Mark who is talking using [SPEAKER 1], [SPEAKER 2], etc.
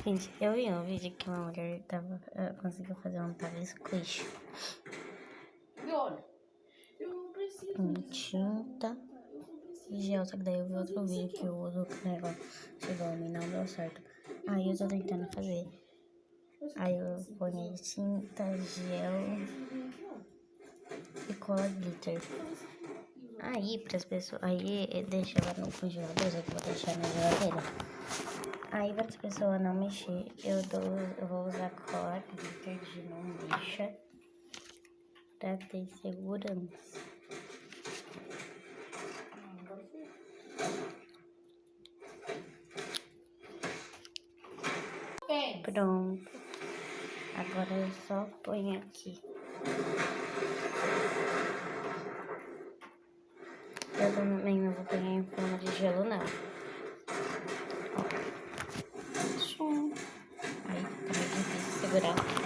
[SPEAKER 1] Gente, eu vi um vídeo que uma mulher conseguiu fazer um tava squish com tinta e gel, só que daí eu vi outro vídeo que o outro negócio chegou a mim, não deu certo. Aí eu tô tentando fazer. Aí eu ponho aí tinta, gel e cola glitter. Aí pras pessoas, aí deixa ela no congelador, já que eu vou deixar na geladeira. Aí para as pessoas não mexer, eu vou usar cola glitter de não lixa pra ter segurança. Pronto. Agora eu só ponho aqui. Eu também não vou pegar em forma de gelo, não. Ó. Aí, tá meio difícil segurar.